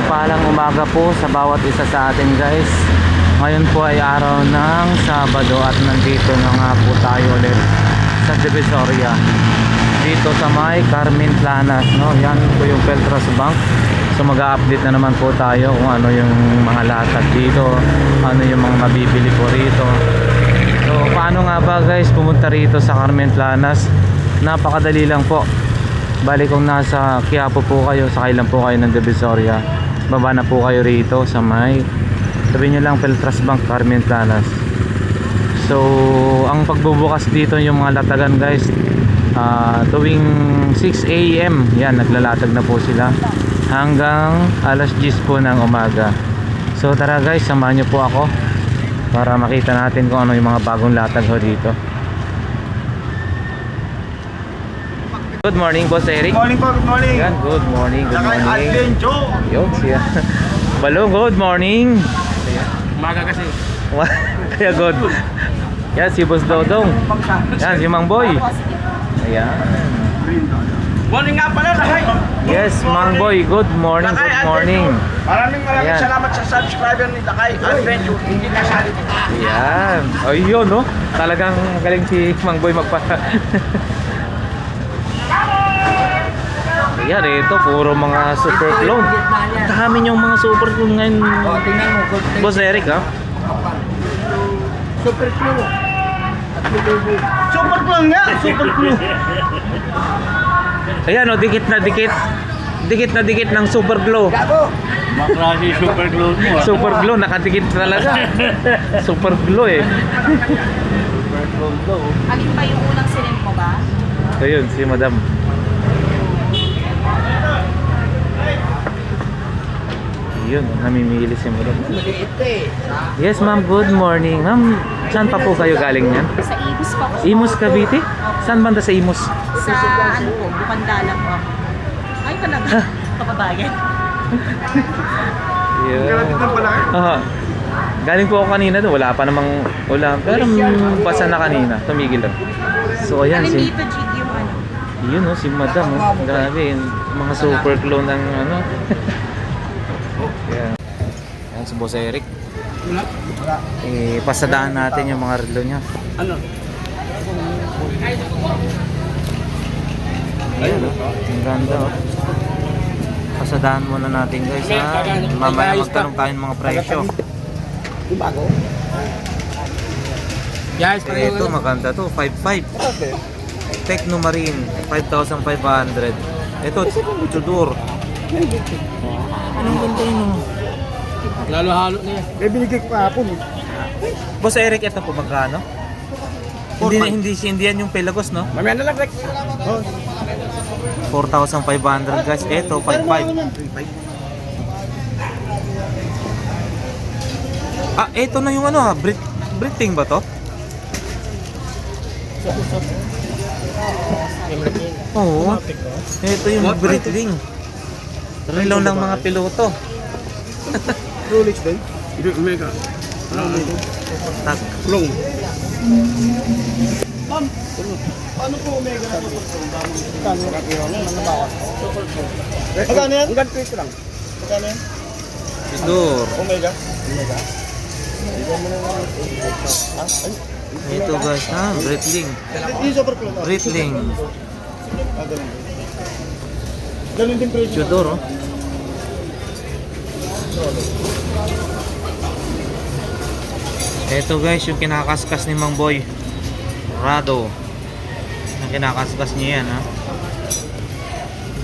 mapagpalang umaga po sa bawat isa sa atin guys. Ngayon po ay araw ng Sabado at nandito na nga po tayo ulit sa Divisoria, dito sa may Carmen Planas, no? Yan po yung Peltras Bank. So mag-a-update na naman po tayo kung ano yung mga latag dito, ano yung mga mabibili po rito. So paano nga ba guys pumunta rito sa Carmen Planas? Napakadali lang po. Bali kung nasa Quiapo po kayo, sakay lang po kayo ng Divisoria, baba na po kayo rito sa may, sabi nyo lang Peltras Bank, Carmen Planas. So ang pagbubukas dito yung mga latagan guys, tuwing 6 AM yan, naglalatag na po sila hanggang alas 10 po ng umaga. So tara guys, samahan nyo po ako para makita natin kung ano yung mga bagong latag ho dito. Good morning, Boss Eric. Good morning po, good morning. Yan, good morning, good Lakay morning. Adlin, Joe. Yo, siya. Balong, good morning. Umaga kasi. Kaya good. Yan, si Boss Dodong. Yan, si Mang Boy. Ayan. Morning nga pala, Lakay. Yes, Mang Boy, good morning, Lakay good morning. Maraming Ayan. salamat sa subscriber ni Lakay Adventure. Hindi kasali. Ayan. Ayun, no? Talagang galing si Mang Boy magpa... Ayan, ito puro mga super clone. Ang dami niyong mga super clone ngayon. Tingnan mo. Boss Eric, ha? Super clue. Super clue nga, super clue. Ayan, o, dikit na dikit. Dikit na dikit ng super glue. Gago. Maklase super glue mo. Super glue, nakadikit talaga. Super glue eh. Super glue daw. Alin pa yung unang sinend mo ba? Ayun, si Madam. Yun, namimili si Madam. Maliit eh. Yes, ma'am, good morning. Ma'am, saan pa po kayo galing yan? Sa Imus pa po. Imus, Cavite? Saan banda sa Imus? Sa ano po, Bukandala po ako. Ay talaga, kapabayan. Yeah. Kalapit lang pala. Galing po ako kanina doon, wala pa namang ulam. Pero basa na kanina, tumigil lang. So ayan, Alin si... dito, Jig, yung ano? Yun oh, si Madam oh. Grabe, yung mga super clone ng ano. Yeah. Yan si Boss Eric. Wala. Pasadaan natin yung mga relo niya. Ano? Ayan oh. Ang ganda oh. Pasadaan muna natin guys ha. Mamaya magtanong tayo ng mga presyo. Yung bago? Guys, Ito maganda to, 5.5. Tecno Marine, 5,500. Ito, Tudor. Anong ganda yun oh. Lalo-halo na yan. May binigay ko kahapon eh. Boss Eric, ito po magkano? Hindi yan yung Pelagos, no? Mamaya na lang, Rex. Oh. 4,500 guys. Ito, 5,500. Ah, ito na yung ano ha. Breathing ba to? Oo. Ito yung breathing. Relo ng mga piloto. Rolex din? Hindi, Omega. Tag. Long. Ano po Omega na po? Magkano na kilo? Ano bawas? Magkano yan? Hanggang 20 lang. Magkano yan? Tudor. Omega? Omega? Ito guys ha. Breathing. Yung super clone. Breathing. Ganun. Ganun din presyo. Tudor oh. Ito guys yung kinakaskas ni Mang Boy Rado. Ang kinakaskas niya yan ha.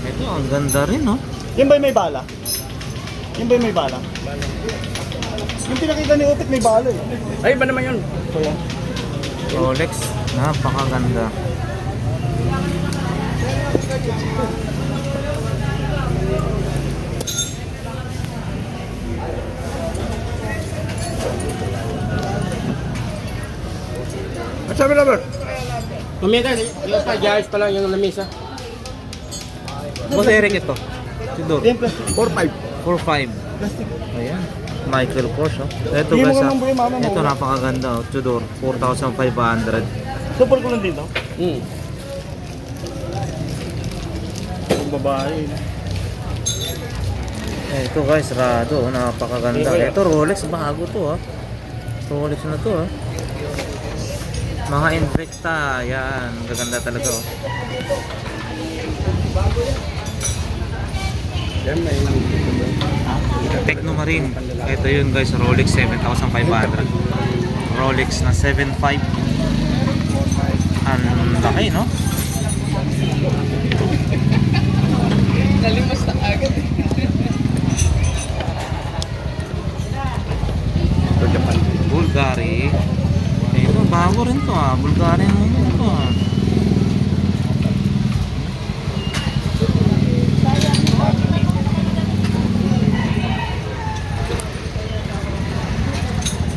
Ito ang ganda rin no. Yung ba'y may bala? Yung ba'y may bala? Yung pinakita ni Opit may bala eh. Ay, ba naman yun? So yan. Rolex, napakaganda. At sabi na ba? Omega, yung pa guys pa lang yung lamisa. Boss Eric ito. Tudor. 4-5. 4.5. Plastic. Ayan. Michael Kors oh. Ito Hindi mo guys ka mambuhay, mama mo. ito napakaganda oh. Tudor 4,500. Super ko lang dito. Yung babae. Ito guys, Rado, napakaganda. Ito Rolex, bago to Rolex na to Mga Invicta, yan, gaganda talaga Yan, may Techno Marine. Ito yun guys, Rolex 7,500. Rolex na 7,500. Ang laki, no? Nalimos na agad. Bulgari. Ito, bago rin to Bulgari naman to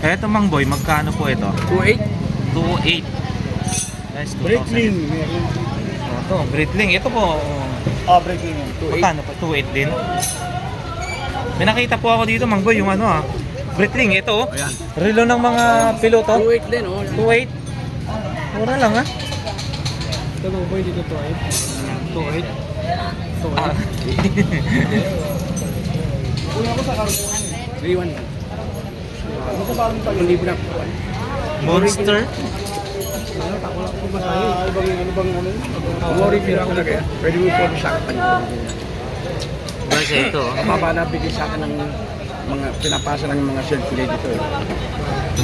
Eto Mang Boy, magkano po ito? 2.8. 2.8. Guys, 2,000. Breitling. Ito, Breitling. Ito po, Breitling yan. 2.8. magkano pa? 2.8 din. May nakita po ako dito, Mang Boy, yung Breitling. Ito, Ayan. relo ng mga piloto. 2.8 din, 2.8. Mura lang, Ito mo boy, dito 2.8. 2.8. Una ko sa cargo. 3.1. Ano ko ba ang pag-libo na? Monster. Worry pira ko talaga. Pwede mo po sa akin. Guys, ito. Mababa na bigay sa akin ng mga pinapasa ng mga selfie dito eh.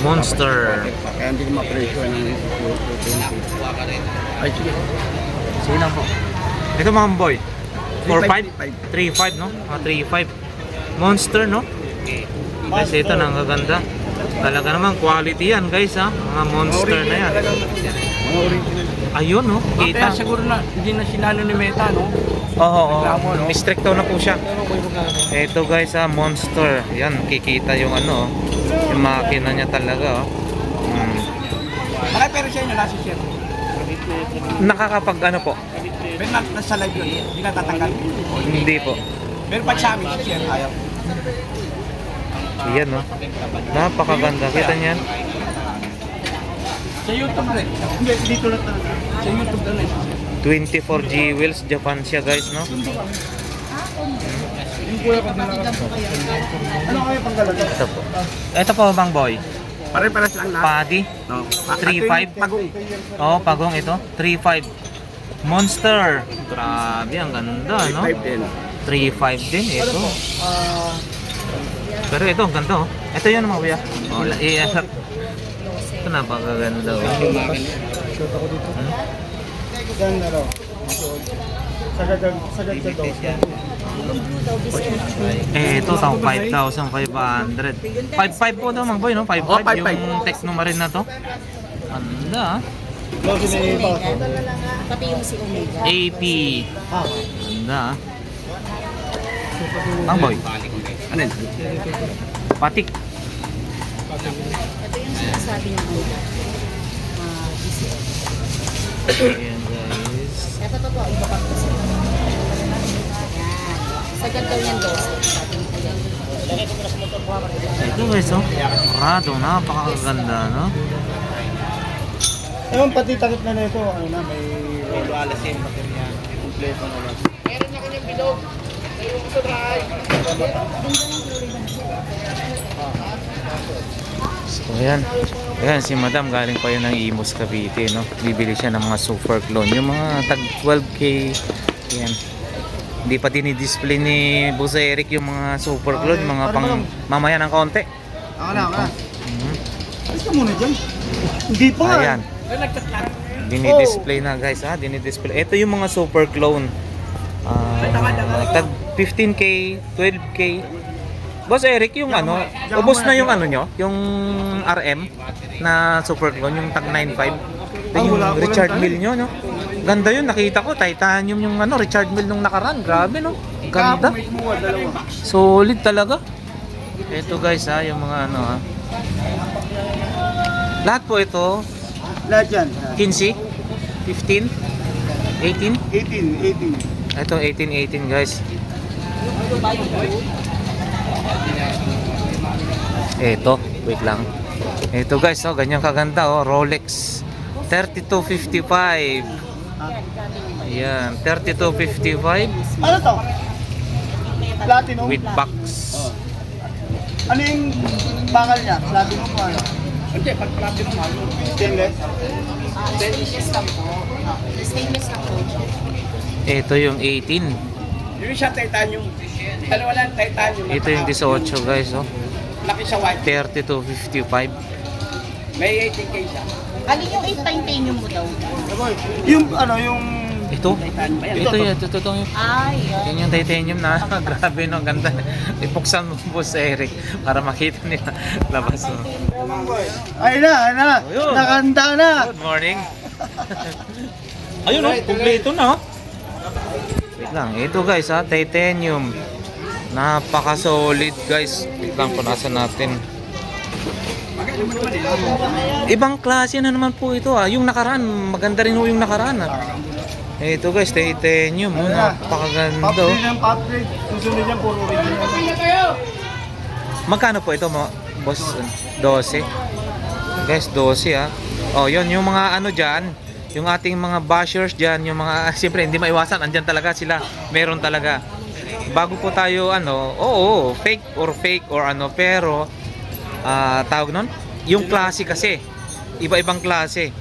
Monster. Kaya hindi ko ma-presyo ng ay sige. Sige lang po. Ito Mang Boy. 4.5? 3.5. 3.5, no? 3.5. Monster, no? Guys, ito gaganda. Talaga naman, quality yan, guys, Mga monster na yan. Mga original. Ayun, no? Kaya Kita. siguro na hindi na sinano ni Meta, no? Oo, Reklamo, no? mistricto na po siya. Ito, guys, monster. Yan, kikita yung yung makina niya talaga, Malay pero siya yung nasa share. Nakakapag po? Pero nasa live yun, hindi natatanggal. Hindi po. Pero pag sa amin, si share ayaw. Yan, no? Napakaganda. Kita niyan? Sa YouTube rin. Hindi, dito lang talaga. Sa YouTube lang 24G wheels, Japan siya, guys, no? Ano kaya pang galaga? Ito po. Ito po, Mang Boy. Pare-pares lang lahat. Paddy. No. 3.5? Pagong. Oh, pagong ito. 3.5. Monster. Grabe, ang ganda, no? 5 din. 3.5 din ito. Pero ito, ang ganda, Ito yun, mga kuya. Oh, ito napakaganda, Shoot ako dito. Yan, ano? Sagad ka daw. Ito, 5,500. 5.5 po daw, Mang Boy, no? 5.5 yung Techno Marine na to. Ganda, Lagi na yung iba. Pati yung si Omega. AP. Ganda, Mang Boy. Ano yun? Patik. Ito yung sinasabi ng Omega. DCL. Ayan, guys. Ito to po, iba pang kasi. Yan. Sagad daw yan 12. Sabi ni Kuya. Ito, guys, Rado, napakaganda, no? Ewan, pati takip na ito. Ano na, may alasin, baterya. Kompleto na lang. Meron na kanyang bilog. Ayun ko sa drive. So, ayan. Ayan, si Madam galing pa yun ng Imus Cavite, no? Bibili siya ng mga super clone. Yung mga tag 12K. Ayan. Hindi pa dinidisplay ni Boss Eric yung mga super clone. Mga pang mamaya ng konti. Ako na. Alis ka muna dyan. Hindi pa nga. Ayan. Dinidisplay na, guys, dinidisplay. Ito yung mga super clone. Tag 15K, 12K. Boss Eric, yung ubos na yung nyo, yung RM na super clone, yung tag 9.5. Yung Richard Mille nyo, no? Ganda yun, nakita ko, titanium yung Richard Mille nung nakaraan. Grabe, no? Ganda. Solid talaga. Ito, guys, yung mga lahat po ito, Lahat yan. 15, 15, 18. 18. Ito 18 guys. Ito, wait lang. Ito guys, ganyan kaganda Rolex 3255. Ayan, 3255. Ano to? Platinum. with box. Ano yung bakal niya? Platinum mo ano? Hindi, pag platinum mo. Stainless? Stainless lang po. Stainless lang po. Ito yung 18. Yung siya titanium. Dalawa lang titanium. Ito yung 18 guys, oh. Laki sa white. 30 to 55. May 18K siya. Alin yung 8 titanium mo daw? Yung ano, yung... Ito? Ito yun, ito yung Ay, yan yung titanium na. Grabe no, ang ganda. Ipuksan mo po sa Eric para makita nila labas mo. Ayun na. Ayun. Nakanda na. Good morning. Ayun oh, kumpleto na oh. Wait lang, ito guys ha, titanium. Napaka-solid guys. Wait lang, punasan natin. Ibang klase na naman po ito ah. Yung nakaraan, maganda rin ho yung nakaraan ah. Ito guys, titanium. Oh, napakaganda oh. Upgrade ng upgrade. Susunod yan, puro original. Magkano po ito mo, boss? 12. Guys, 12 ah. Oh, yun yung mga ano diyan, yung ating mga bashers diyan, yung mga siyempre hindi maiwasan, andyan talaga sila. Meron talaga. Bago po tayo ano, oo, fake or ano, pero tawag nun, yung klase kasi. Iba-ibang klase.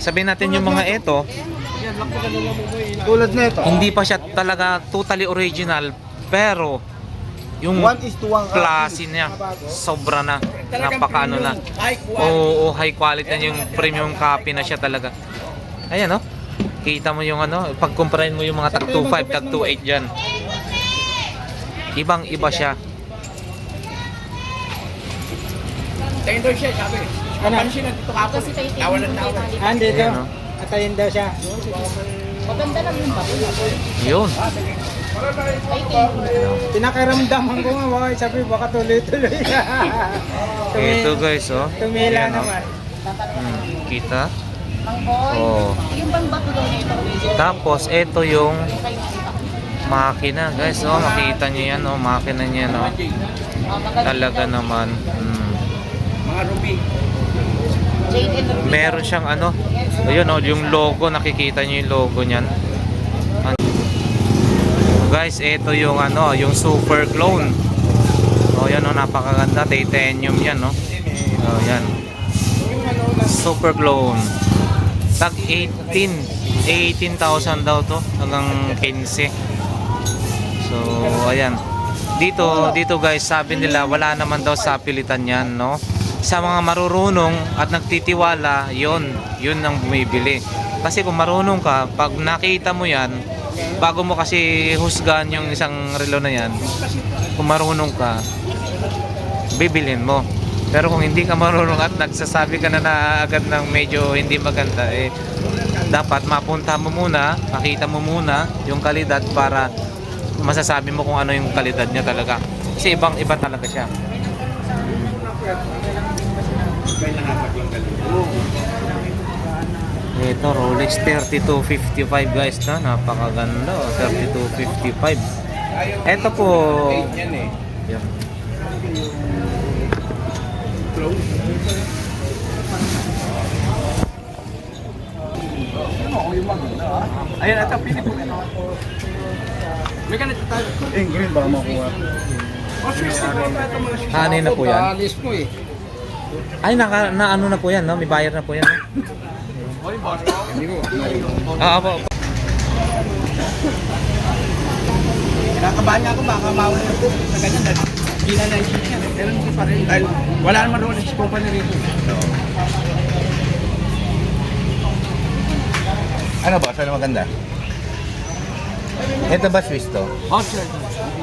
Sabihin natin yung mga ito, Tulad nito. hindi pa siya talaga totally original, pero yung 1:1 klase niya sobra na, napakaano na. Oo, high quality na yung premium copy na siya talaga. Ayan oh. Kita mo yung ano, pag-compare mo yung mga tag 25, tag 28 diyan. Ibang-iba siya. Tender siya, sabi. Kapansin na dito kapon. kasi titanium yung titanium. Andito. Ayan, oh. Atayin daw siya. Maganda lang yung bago. Yun. Titanium. Pinakaramdaman ko nga, sabi baka tuloy-tuloy. Ito guys oh. Tumila Ayan, oh. naman. Kita. Ang boy. Oh. Yung bang bago daw na ito? Tapos ito yung makina guys oh, makita niyo yan oh, makina niya no. Talaga naman. Mga ruby. Jade and Ruby. Meron siyang ano, ayun oh, yung logo, nakikita niyo yung logo niyan. Guys, ito yung ano, yung super clone. Oh, yan oh, napakaganda, titanium yan no. Oh, yan. Super clone. Tag 18,000 daw to, hanggang 15. So, ayan. Dito guys, sabi nila wala naman daw sa pilitan yan, no? Sa mga marurunong at nagtitiwala, yun ang bumibili. Kasi kung marunong ka, pag nakita mo yan, bago mo kasi husgahan yung isang relo na yan, kung marunong ka, bibilhin mo. Pero kung hindi ka marunong at nagsasabi ka na agad ng medyo hindi maganda, eh, dapat mapunta mo muna, makita mo muna yung kalidad para masasabi mo kung ano yung kalidad niya talaga. Kasi ibang-iba talaga siya. Ito, Rolex 3255 guys na, napakaganda. 3255. Ito po. Yan. Ayan, ito, pili po. May ganito tayo. Green ba makuha? Hanay na po yan. Alis mo eh. Ay, na ano na po yan, no? May bayar na po yan. No? Hindi mo. Opo. Kinakabahan niya ako, baka mawala ko sa ganyan. Hindi na naisip niya. Pero hindi pa rin. Dahil wala naman doon sa company rito. Ano ba? Saan maganda? Ito ba Swiss to? Oh, sir.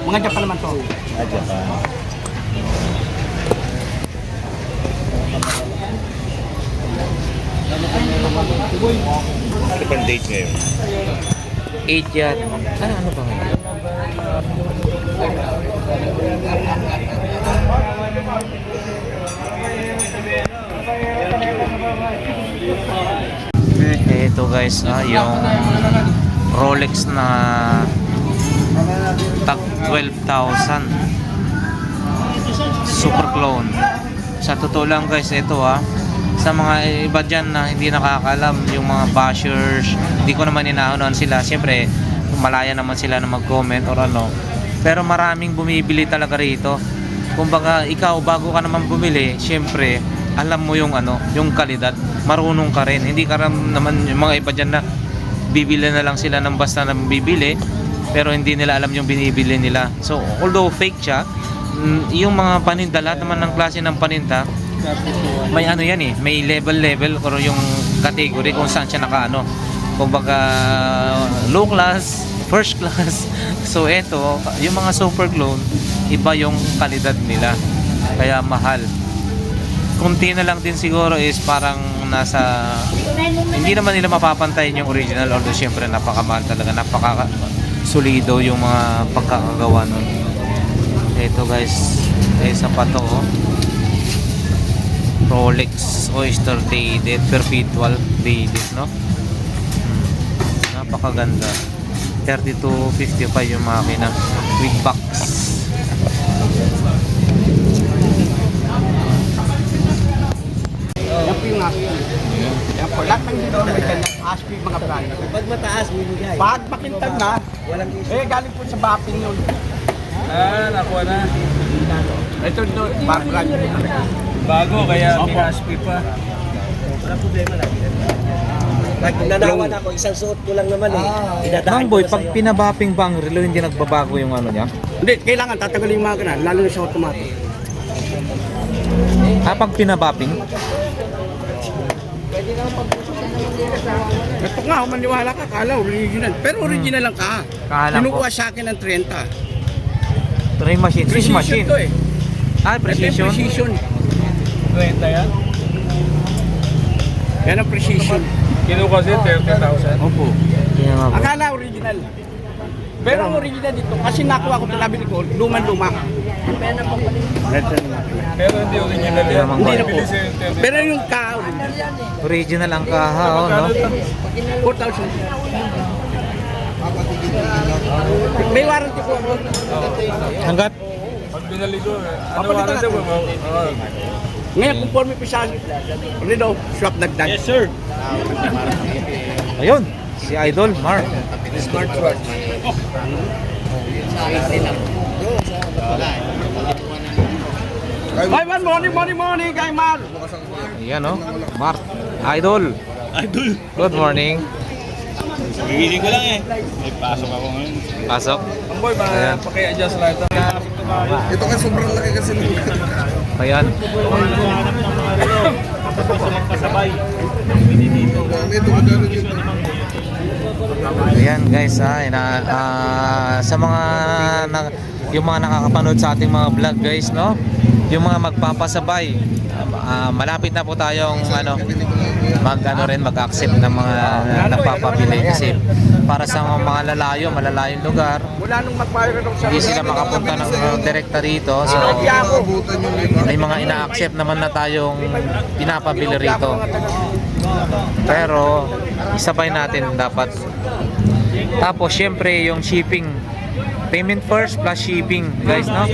Mga Japan naman to. Ah, Japan. Ano pang date ngayon? 8 yan. Ano ba ngayon? Ito guys, yung Rolex na tag 12,000 super clone. Sa totoo lang guys, ito sa mga iba dyan na hindi nakakalam, yung mga bashers, hindi ko naman inaanoan sila. Siyempre malaya naman sila na mag-comment or ano, pero maraming bumibili talaga rito. Kumbaga ikaw bago ka naman bumili, syempre alam mo yung ano, yung kalidad, marunong ka rin. Hindi ka naman yung mga iba dyan na bibili na lang sila ng basta na bibili, pero hindi nila alam yung binibili nila. So although fake siya, yung mga paninda, lahat naman ng klase ng paninda may ano yan eh, may level or yung category kung saan siya nakaano. Kumbaga low class, first class. So eto, yung mga super clone, iba yung kalidad nila, kaya mahal. Kunti na lang din siguro is parang nasa, hindi naman nila mapapantayin yung original, although syempre napakamahal talaga, napaka solido yung mga pagkakagawa nun. Ito guys, isa pa to, oh. Rolex Oyster Dated Perpetual Dated, no? Napakaganda. 3255 yung makina with box. Yan po yung aspin. Yan po, lahat ng dito may kanyang aspin mga brand. Pag mataas, bibigay. Pag makintag na, galing po sa Bapin yun. Nakuha na. Ito doon, brand. Bago, kaya may haspi pa. Wala problema lang. Pag nanawan ako, isang suot ko lang naman eh. Mang Idadaan boy, ko na pag sa'yo. pinabaping bang relo, hindi nagbabago yung ano niya? Hindi, kailangan tatagalin yung mga ganun, lalo na sa automatic. Pag pinabaping? Ito nga, maniwala ka, kala original. Pero original lang ka. Kala ko. Kinukuha sa akin ng 30. Try machine, switch machine. to eh. Precision. Precision. 20 yan? Yan ang precision. Kino kasi 30,000. Opo. Kaya nga po. Akala original. Pero ang original dito, kasi nakuha ko nabili ko, luman-luma. Pero hindi original Kaya yan. mang Hindi boy. na po. Pero yung ka, Original ang kaha, oh, no? 4,000. May warranty po ako. Hanggat? Pag binali ko, ano Papalitan warranty mo? Ngayon, conforme po sa Rido, swap dagdag. Yes, sir. Ayun, si Idol, Mark. Ay, man, morning, kay Mar. Ayan, oh. Mark. Idol. Good morning. Gigising ko lang eh. May pasok ako ngayon. Pasok. Ang boy, Ayan. paki-adjust lang ito. Ito ka sobrang laki kasi nung Ayan. Ayan guys, sa mga yung mga nakakapanood sa ating mga vlog guys, no? Yung mga magpapasabay, malapit na po tayong mag-accept ng mga nagpapabili kasi para sa mga malalayong lugar, Mula nung mag-fire ako sa hindi sila makapunta ng direkta rito. So may mga ina-accept naman na tayong pinapabili rito. Pero isabay natin dapat. Tapos syempre yung shipping, payment first plus shipping guys, no?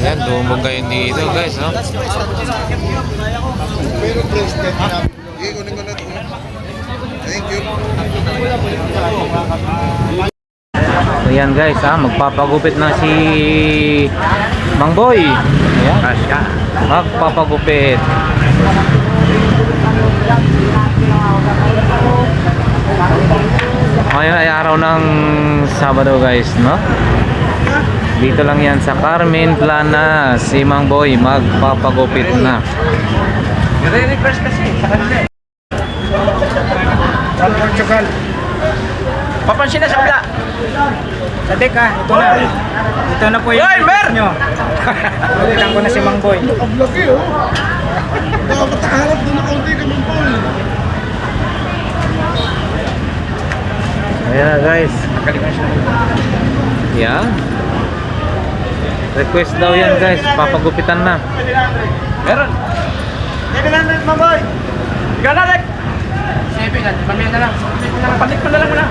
Ayan, dumog kayo dito guys, no? Thank you. Ayan guys, magpapagupit na si Mang Boy. Ayan. Magpapagupit. Ngayon ay araw ng Sabado guys, no? Dito lang yan sa Carmen Plana. Si Mang Boy magpapagupit na. Nire-request kasi sa kanila. Sa Portugal. Papansin na sa ula. Sa deka, ito na. Ito na po yung nyo. Ulitan ko na si Mang Boy. Nakablaki oh. Dapat nakaharap doon na kaunti ka Mang Boy. Ayan na guys. Yeah. Request daw yan guys. Papagupitan na. Meron. 700 Mang Boy. Ikaw na, Lek. 700. Pamilya na lang. Palit mo na lang muna.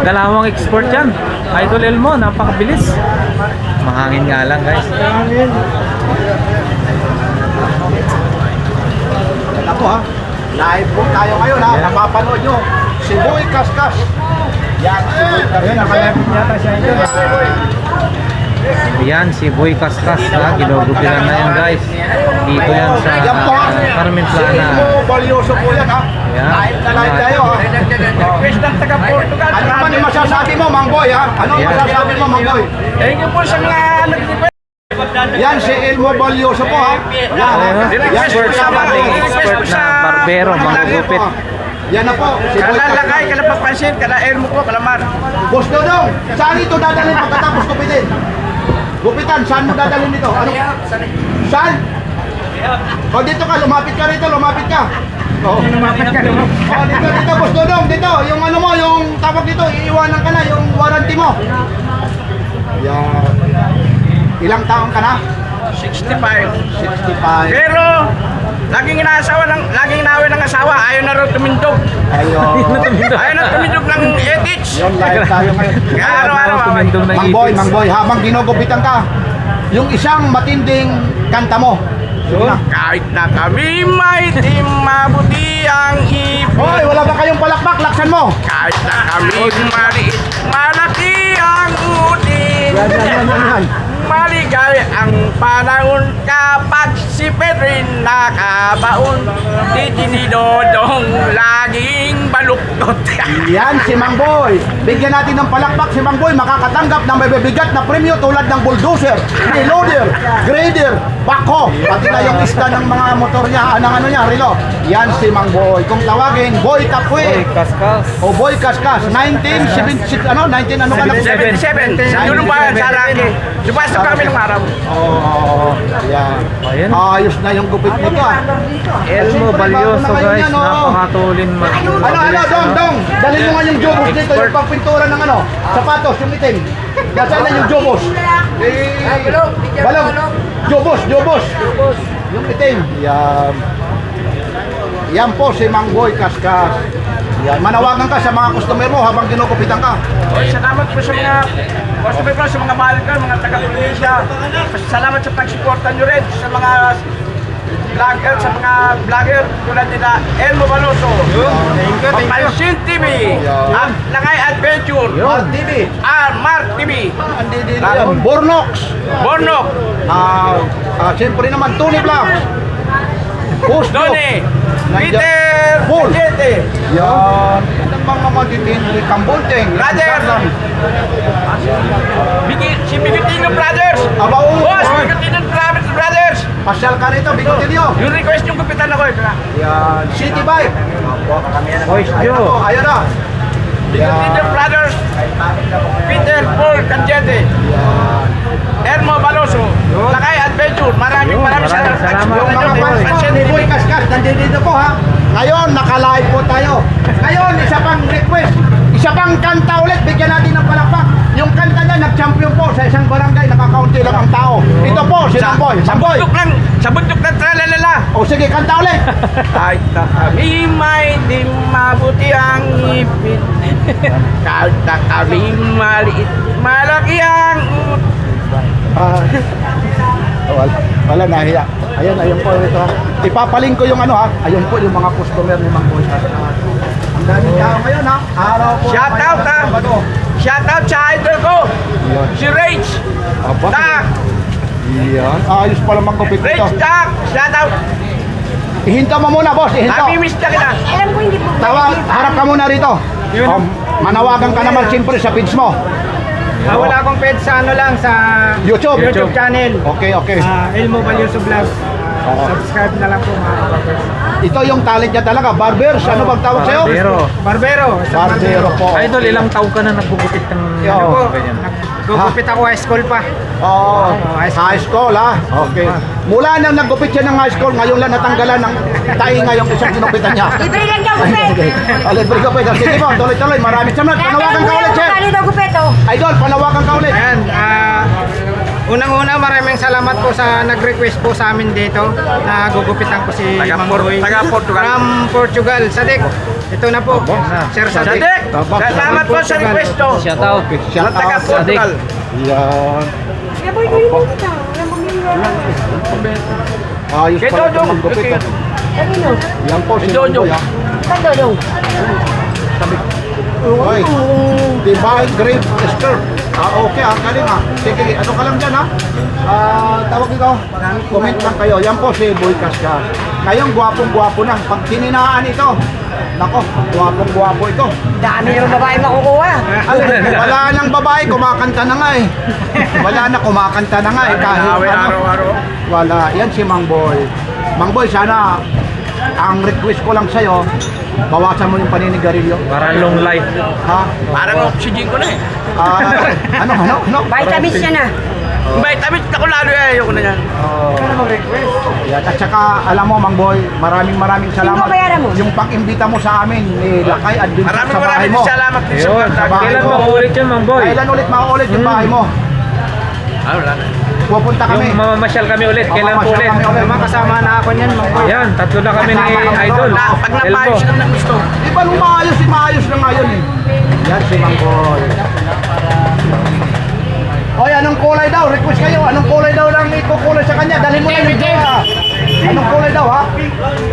Dalawang export yan. Idol Elmo, napakabilis. Mahangin nga lang guys. to ha. Live po tayo ngayon ha. Napapanood nyo. Si Boy Kaskas. Yan, si Boy Kaskas. Ayun, nakalapit yata siya ito. Ayan, si Boy Kaskas na, ginugupitan na yan guys. Dito yan sa Yan po ha. Carmen Si Plana. Elmo Balyoso po yan ha. Ayan. Live na live tayo ha. Request ng taga Portugal. Ano man yung masasabi mo, Mang Boy ha? Ano ang masasabi mo, Mang Boy? Thank you po sa mga nag-request. Yan, si Elmo Balyoso po ha. Yan, yan, Expert sa expert na barbero, manggugupit. Yan na po, si Boy Kalalakay, Kaskas. kalapapansin, kalaer mo po, kalamar. Boss Dodong, saan ito dadalhin pagkatapos gupitin? Gupitan, saan mo dadalhin dito? Ano? Saan? O dito ka, lumapit ka rito, lumapit ka. O, Lumapit ka naman. dito, Boss Dodong, dito. Yung ano mo, yung tawag dito, iiwanan ka na, yung warranty mo. Yan. Ilang taon ka na? 65. 65. Pero, laging inaaway ng asawa, ayaw na raw tumindog. Ayun. Ayaw na tumindog ng edits. Yun, live tayo ngayon. Araw-araw. Tumindong na Mang Boy, habang ginugupitan ka, yung isang matinding kanta mo. Sige na. Kahit na kami may di mabuti ang ibig. Hoy, wala ba kayong palakpak? Laksan mo. Kahit na kami maliit, malaki ang utin. Yan. Maligay ang panahon kapag si Pedrin nakabaon. Di dinidodong laging baluktot. Yan si Mang Boy. Bigyan natin ng palakpak si Mang Boy. Makakatanggap ng mabibigat na premyo tulad ng bulldozer, reloader, grader, backhoe. Pati na yung isda ng mga motor niya, ng ano niya, relo. Yan si Mang Boy. Kung tawagin, Boy Kapwe Kaskas. o Boy Kaskas. 19 ano ka na? 77. Doon ba sa Raki? Lumasa kami ng araw. Oh, yan. Ayan. Ayos na yung gupit nito ah. Elmo Balyoso guys, napakatulin mag- Dong. Dali mo nga yung jobos dito, yung pagpintura ng ano, sapatos, yung itim. Nasaan na yung jobos? Balong. Jobos. Yung itim. Yan. Yan po si Mang Boy Kaskas. Yan. Manawagan ka sa mga customer mo habang ginukupitan ka. Salamat po sa mga customer ko, sa mga mahal ko, mga taga-Indonesia. Salamat sa pag-suporta nyo rin sa mga vlogger, sa mga vlogger tulad nila Elmo Balyoso, Papansin TV, at Lakay Adventure, Mar TV. Mar TV, Bornox. Bornok, Siyempre naman, Tony Vlog. Gusto. Doni, Peter, Paul. Ajete, Yan. Ang mga matitindi, Kambunteng. Brother. Si Bigotino Brothers, Abaw. Boss, Bigotino Brothers, Pasyal ka rito, Bigotilio. yung request yung gupitan ako. Yan. City Bike. Voice Ayun Joe. na po, ayun na. Bigotino Brothers, Peter, Paul, Ajete, Elmo Balyoso, Lakay Adventure. Maraming salamat. Yung mga fans ni Boy Kaskas, nandito po ha. Ngayon, naka-live po tayo. Ngayon, isa pang request. Isa pang kanta ulit, bigyan natin ng palakpak. Yung kanta niya, nag-champion po sa isang barangay, nakakaunti lang ang tao. Ito po, si Mang Boy. Mang Boy. Sa bundok ng tralalala. O sige, kanta ulit. Kahit na kami may di mabuti ang ipin. Kahit na kami maliit, malaki ang Wala, nahiya. Ayun po ito ha. Ipapaling ko yung ano ha. Ayun po yung mga customer ni Mang Boy Kaskas. Ang daming tao ngayon ha. Araw po. Shout out ha. Shout out sa idol ko. Si Rage. Aba. Tak. Yan. Ayos pala magkupit ito. Rage Tak. Shout out. Ihinto mo muna, boss. Ihinto. Nami-miss na kita. Alam ko hindi po. Tawag, harap ka muna rito. Manawagan ka naman siyempre sa page mo. Wala akong page sa ano lang sa YouTube. YouTube channel. Okay. Elmo Balyoso Vlog. Subscribe na lang po mga kapatid. Ito yung talent niya talaga. Barbers. Ano bang tawag sa'yo? Barbero. Barbero po. Idol, ilang taon ka na naggugupit ng Ano po? ganyan? Gugupit ako high school pa. Oh, high school ha. Okay. Mula nang naggupit siya ng high school, ngayon lang natanggalan ng tainga yung isang ginupitan niya. Libre lang daw gupit. Libre ka pa. Sige po, tuloy-tuloy. Maraming salamat. Panawagan ka ulit, sir. Kano daw gupit oh? Idol, panawagan ka ulit. Ayan, unang-una maraming salamat po sa nag-request po sa amin dito na gugupitan ko si Mang Boy. Taga Portugal. From Portugal. Sadik, ito na po. Sir Sadik. Salamat po sa request to. Shout out. Shout Taga out. Portugal. Yan. Kaya boy, kunin mo kita. Alam mo yung Ayos Kaya pala Jojo, itong maggupit. okay. Yan po si Mang Boy, ha? Oy, Divine Great Skirt. Okay, galing ha. Sige, ano ka lang dyan ha? Tawag ito. Comment lang kayo. Yan po si Boy Kaskas. Ngayong gwapong-gwapo na. Pag kininaan ito, nako, gwapong-gwapo ito. Dami yung babae makukuha. Wala nang babae, kumakanta na nga eh. Wala na, kumakanta na nga eh. Kahit ano. Wala. Yan si Mang Boy. Mang Boy, sana ang request ko lang sa'yo, bawasan mo yung paninigarilyo. Para long life. Ha? Parang oxygen ko na eh. Ano? Vitamins siya na. Vitamins ako lalo eh. Ayoko na yan. Yan. At saka, alam mo, Mang Boy, maraming salamat. Sino bayaran mo? Yung pang-imbita mo sa amin, ni Lakay Adventure sa bahay Maraming mo. salamat din sa Ayun, mga sa bahay kailan mo. mauulit yun, Mang Boy? Kailan ulit mauulit yung bahay mo? Wala na. Pupunta kami. Yung mamamasyal kami ulit, kailan po ulit? Makasama na ako niyan, Mang Boy. Ayan, tatlo na kami ni Idol. Pag napayos Elmo. lang ng gusto. Di ba nung maayos na ngayon eh. Yan si Mang Boy. Oy, anong kulay daw? Request kayo. Anong kulay daw lang ikukulay sa kanya? Dalhin mo na yung jowa. Anong kulay daw ha?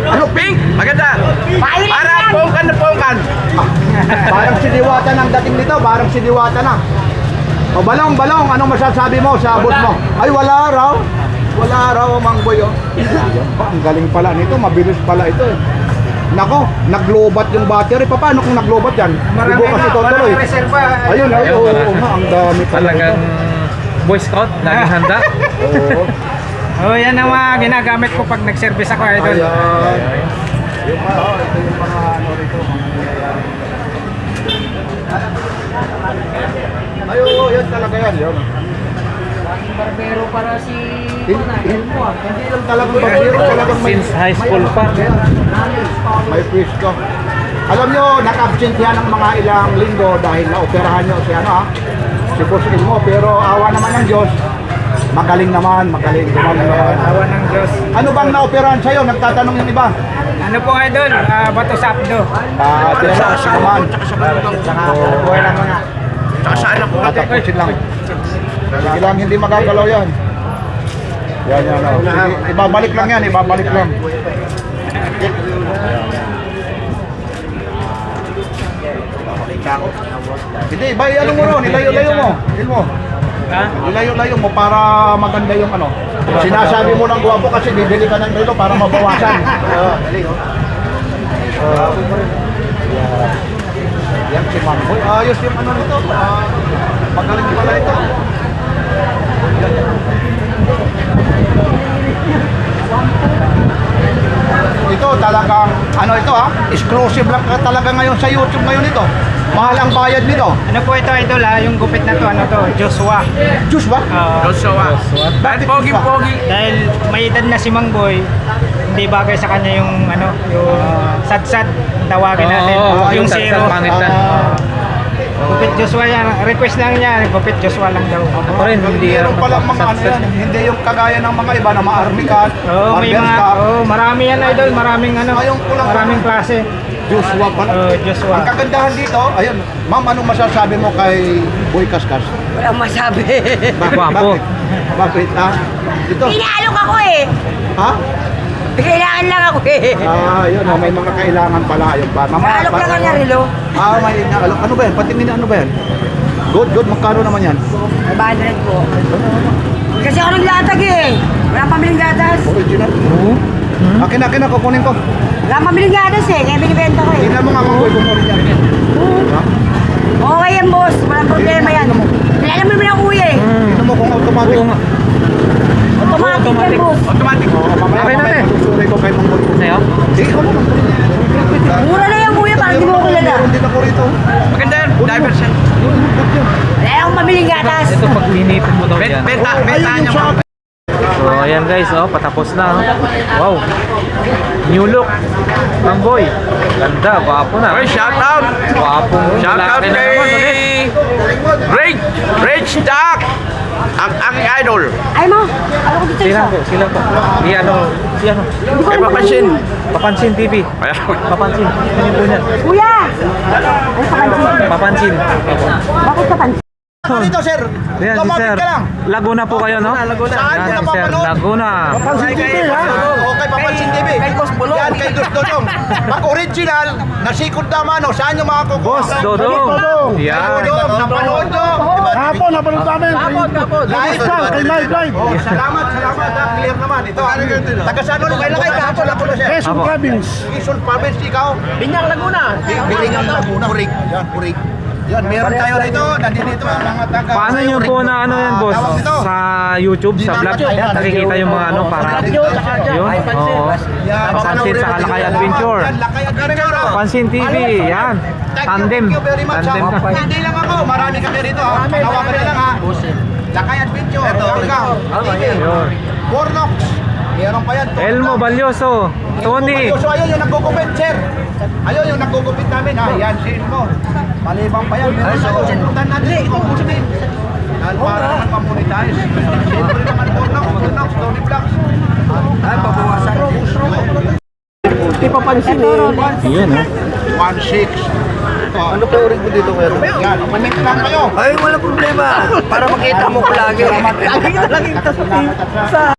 Ano? Pink! Maganda! Violet Para yan. pongkan na pongkan! Parang si Diwata ng dating nito. Parang si Diwata na. O balong, anong masasabi mo sa boss mo? Ay, wala raw. Wala raw, Mang Boy. Oh. Ang galing pala nito. Mabilis pala ito eh. Nako, naglobat yung battery. Paano kung naglobat yan? Ibo kasi tutuloy. Ayun, ay, oo, ang dami pala Talagang nito. Boy Scout, laging handa. Oo. Oh, yan ang mga ginagamit ko pag nag-service ako, Idol. Ayan. Yung mga, ito yung mga ano rito, mga nangyayari. Ayun, yan talaga yan. Yun. Barbero para si... Hindi lang talagang barbero, talagang may... Since high school pa. May pwesto. Alam nyo, nag-absent yan ng mga ilang linggo dahil naoperahan nyo si ano ha, si Boss Elmo. Pero awa naman ng Diyos, magaling naman. Awa ng Diyos. Ano bang naoperahan sa'yo? Nagtatanong yung iba. Ano po, Idol? Bato sa abdo. Pero naman. Buhay lang mga. Tsaka saan ako natin? Tatapusin lang. Sige lang, hindi magagalaw yan. Yan. Oh. Sige, ibabalik lang yan, ibabalik lang. Hindi, iba ano mo ron, ilayo-layo mo. Ilmo. Ha? Ilayo-layo mo para maganda yung ano. Sinasabi mo ng guwapo kasi bibili ka ng relo para mabawasan. Yan si Mang Boy. Ayos yung ano nito. Magaling pala ito. Ito talagang ano ito ha, exclusive lang talaga ngayon sa YouTube ngayon ito. Mahal ang bayad nito. Ano po ito, Idol, yung gupit na to, ano to, Joshua. Diyos ba? Joshua. At pogi-pogi. Dahil may edad na si Mang Boy, hindi bagay sa kanya yung ano, yung sad-sad tawagin natin, Oo, yung sad-sad zero. pangit na. Gupit Joshua yan, request lang niya, gupit Joshua lang daw. Ako rin, hindi Meron palang mga ano yan, hindi yung kagaya ng mga iba na ma-army ka, Oo, may barbers mga, ka. marami yan, Idol, maraming ano, Ayun ko lang. maraming klase. Joshua pala. Joshua. Ang kagandahan dito, ayun, ma'am, anong masasabi mo kay Boy Kaskas? Walang masabi. Gwapo. Bakit? Ha? Ito? Inaalok ako eh. Ha? Kailangan lang ako eh. Yun, may mga kailangan pala. Ayun ba? Inaalok lang ang narilo. May inaalok. Ano ba yan? Patingin ano ba yan? Good. Magkano naman yan? 500 po. Kasi ako naglatag eh. Walang pamiling gatas. Original. Akin na, kukunin ko. Walang pamiling gatas eh. Kaya binibenta ko eh. Tingnan mo nga kung kung original. Ha? Okay yan boss. Walang problema yan. Kilala mo naman ang kuya eh. Tingnan mo kung automatic. Oo nga. Automatic yan boss. Automatic. Okay na, te. Susuri ko kay Mang Boy. Sa'yo? Sige, ikaw naman. Mura na yan kuya. Parang di mo ko kilala. Meron din ako rito. Maganda yan. Divers yan. Wala akong pamiling gatas. Ito pag hinipin mo daw yan. Bentahan Ayun niya yung mo. shop. So ayan guys, patapos na. Wow. New look. Mang Boy. Ganda, gwapo na. Oy, shout out! Gwapong Shout out lalaki na naman ulit. kay Rage Duck! Ang aking idol. Ay mo. Ano ko dito isa? Sila po. Si ano? Kay Papansin. Papansin TV. Kaya, Papansin. Ano yung po niyan? Kuya! Ano ka pansin? Papansin. Bakit ka pansin? Dito, sir. Yan si Lumapit Sir. ka lang. Laguna po kayo, no? Saan Yan ko si Sir, napapanood? Laguna. Papansin TV, ha? Oo, kay Papansin TV. Yan, kay Dos Dodong. Pag original, nasikod naman, no? Saan yung mga kukuha? Boss Dodong. Yan. Dodong, napanood nyo. Hapon, napanood namin. Live, Live. Oh, salamat, clear naman. Ito, taga saan ulit? Kailan kayo kahapon ako na, sir? Quezon Apo. Province. Quezon Province, ikaw? Binyang Laguna. Bilingan Laguna. Purig. Yan, Purig. Yan, meron tayo rito. Nandito ang mga taga. Paano nyo po na ano yan, boss? Tawag nito. Sa YouTube, sa vlog, nakikita yung mga ano para yun? Oo. Papansin sa Lakay Adventure. Yan, Lakay Adventure. Pansin TV, yan. Tandem. Thank you very much. Tandem ha. ka. Hindi lang ako, marami kami rito. Ha. Panawagan na lang ha. Lakay Adventure. Hanggang. Yun. Warnock. Meron pa yan. Elmo Balyoso. Tony. So ayun yung nagugupit, sir. Ayun yung nagugupit namin ha. Yan si Elmo. Malibang pa yan. Meron tayo. Putan natin. Ito po siya. Yan para naman mamonetize. Siyempre naman Warnock, Tony Vlogs. Ay, pabawasan. Di papansin eh. Yun, ha? 1.6. Ano pa uring mo dito meron? Yan, manik lang kayo. Ay, wala problema. Para makita mo ko lagi. Lagi kita sa